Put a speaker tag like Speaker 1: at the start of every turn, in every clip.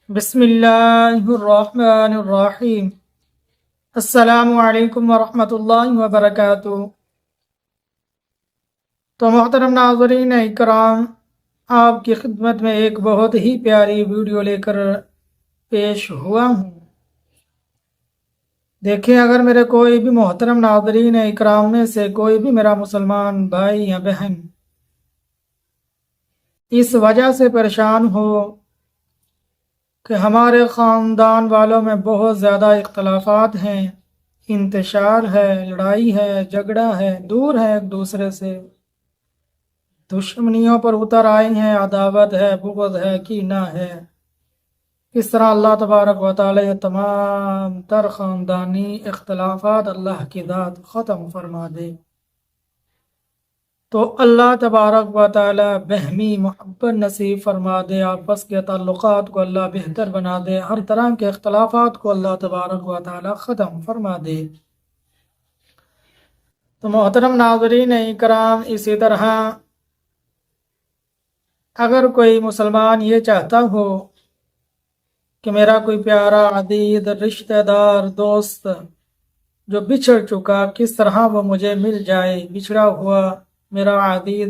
Speaker 1: بسم اللہ الرحمن الرحیم۔ السلام علیکم ورحمۃ اللہ وبرکاتہ۔ تو محترم ناظرین اکرام، آپ کی خدمت میں ایک بہت ہی پیاری ویڈیو لے کر پیش ہوا ہوں۔ دیکھیں، اگر میرے کوئی بھی محترم ناظرین اکرام میں سے کوئی بھی میرا مسلمان بھائی یا بہن اس وجہ سے پریشان ہو کہ ہمارے خاندان والوں میں بہت زیادہ اختلافات ہیں، انتشار ہے، لڑائی ہے، جھگڑا ہے، دور ہے ایک دوسرے سے، دشمنیوں پر اتر آئے ہیں، عداوت ہے، بغض ہے، کینہ ہے، اس طرح اللہ تبارک و تعالی یہ تمام تر خاندانی اختلافات اللہ کی ذات ختم فرما دے۔ تو اللہ تبارک و تعالی بہمی محبت نصیب فرما دے، آپس کے تعلقات کو اللہ بہتر بنا دے، ہر طرح کے اختلافات کو اللہ تبارک و تعالی ختم فرما دے۔ تو محترم ناظرین اکرام، اسی طرح اگر کوئی مسلمان یہ چاہتا ہو کہ میرا کوئی پیارا عزیز رشتہ دار دوست جو بچھڑ چکا، کس طرح وہ مجھے مل جائے، بچھڑا ہوا میرا عزیز،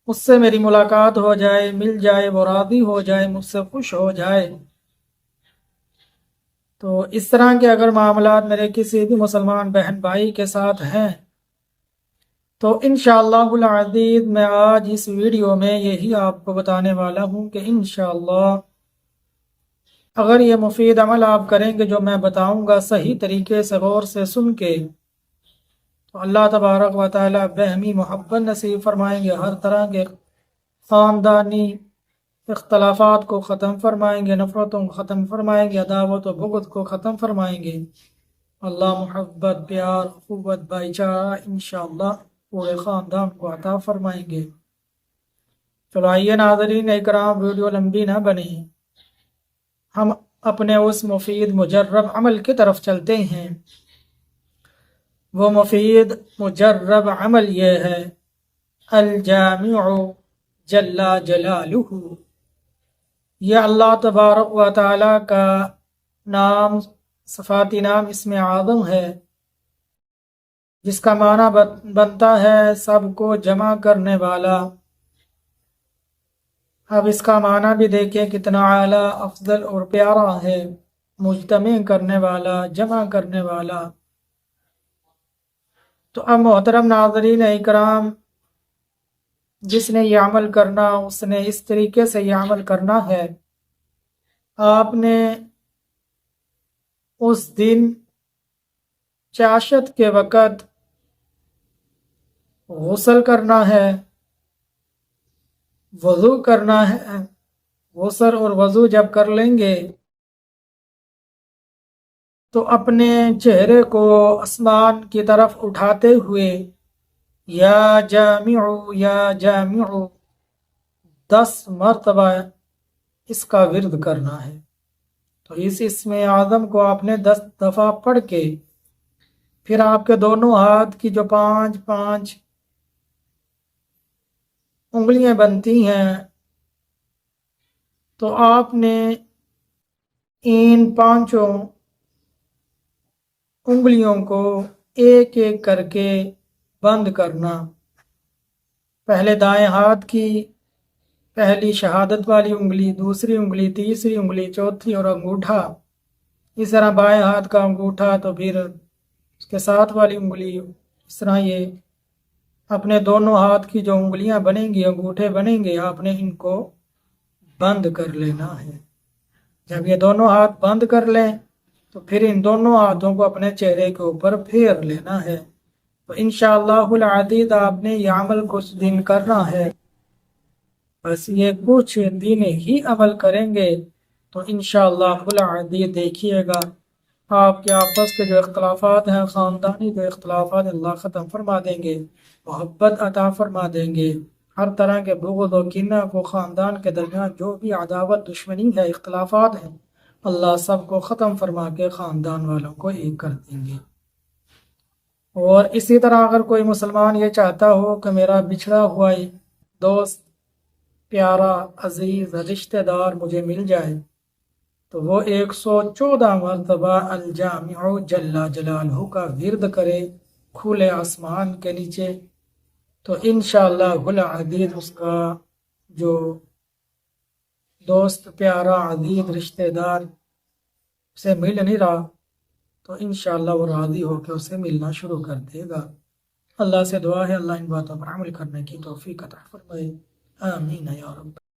Speaker 1: اس سے میری ملاقات ہو جائے، مل جائے، وہ راضی ہو جائے، مجھ سے خوش ہو جائے، تو اس طرح کے اگر معاملات میرے کسی بھی مسلمان بہن بھائی کے ساتھ ہیں تو انشاءاللہ العزیز میں آج اس ویڈیو میں یہی آپ کو بتانے والا ہوں کہ انشاءاللہ اگر یہ مفید عمل آپ کریں گے جو میں بتاؤں گا صحیح طریقے سے غور سے سن کے، تو اللہ تبارک و تعالی بہمی محبت نصیب فرمائیں گے، ہر طرح کے خاندانی اختلافات کو ختم فرمائیں گے، نفرتوں کو ختم فرمائیں گے، عداوت و بغض کو ختم فرمائیں گے۔ اللہ محبت، پیار، اخوت، بھائی چارہ انشاءاللہ پورے خاندان کو عطا فرمائیں گے۔ چلو آئیے ناظرین اکرام، ویڈیو لمبی نہ بنے، ہم اپنے اس مفید مجرب عمل کی طرف چلتے ہیں۔ وہ مفید مجرب عمل یہ ہے، الجامع جل جلالہ، یہ اللہ تبارک و تعالی کا نام، صفاتی نام، اسم اعظم ہے، جس کا معنی بنتا ہے سب کو جمع کرنے والا۔ اب اس کا معنی بھی دیکھیں کتنا اعلیٰ، افضل اور پیارا ہے، مجتمع کرنے والا، جمع کرنے والا۔ تو اب محترم ناظرین اکرام، جس نے یہ عمل کرنا، اس نے اس طریقے سے یہ عمل کرنا ہے۔ آپ نے اس دن چاشت کے وقت غسل کرنا ہے، وضو کرنا ہے۔ غسل اور وضو جب کر لیں گے تو اپنے چہرے کو آسمان کی طرف اٹھاتے ہوئے یا جامع یا جامع 10 مرتبہ اس کا ورد کرنا ہے۔ تو اس اسم اعظم کو آپ نے 10 دفعہ پڑھ کے پھر آپ کے دونوں ہاتھ کی جو 5 انگلیاں بنتی ہیں، تو آپ نے ان 5 انگلیوں کو ایک ایک کر کے بند کرنا۔ پہلے دائیں ہاتھ کی پہلی شہادت والی انگلی، دوسری انگلی، تیسری انگلی، چوتھی اور انگوٹھا، اس طرح بائیں ہاتھ کا انگوٹھا، تو پھر اس کے ساتھ والی انگلی، اس طرح یہ اپنے دونوں ہاتھ کی جو انگلیاں بنیں گی، انگوٹھے بنیں گے، آپ نے ان کو بند کر لینا ہے۔ جب یہ دونوں ہاتھ بند کر لیں تو پھر ان دونوں ہاتھوں کو اپنے چہرے کے اوپر پھیر لینا ہے۔ تو انشاءاللہ العزیز آپ نے یہ عمل کچھ دن کرنا ہے، بس یہ کچھ دن ہی عمل کریں گے تو انشاءاللہ العزیز دیکھیے گا آپ کے آپس کے جو اختلافات ہیں، خاندانی جو اختلافات، اللہ ختم فرما دیں گے، محبت عطا فرما دیں گے، ہر طرح کے بغض و کینہ کو، خاندان کے درمیان جو بھی عداوت، دشمنی ہے، اختلافات ہیں، اللہ سب کو ختم فرما کے خاندان والوں کو ایک کر دیں گے۔ اور اسی طرح اگر کوئی مسلمان یہ چاہتا ہو کہ میرا بچھڑا ہوا دوست پیارا عزیز رشتہ دار مجھے مل جائے تو وہ 114 مرتبہ الجامع جل جلالہ کا ورد کرے کھلے آسمان کے نیچے، تو انشاءاللہ العزیز اس کا جو دوست پیارا عزیز رشتہ دار سے مل نہیں رہا تو انشاءاللہ وہ راضی ہو کے اسے ملنا شروع کر دے گا۔ اللہ سے دعا ہے اللہ ان باتوں پر عمل کرنے کی توفیق عطا فرمائے، آمین یا رب۔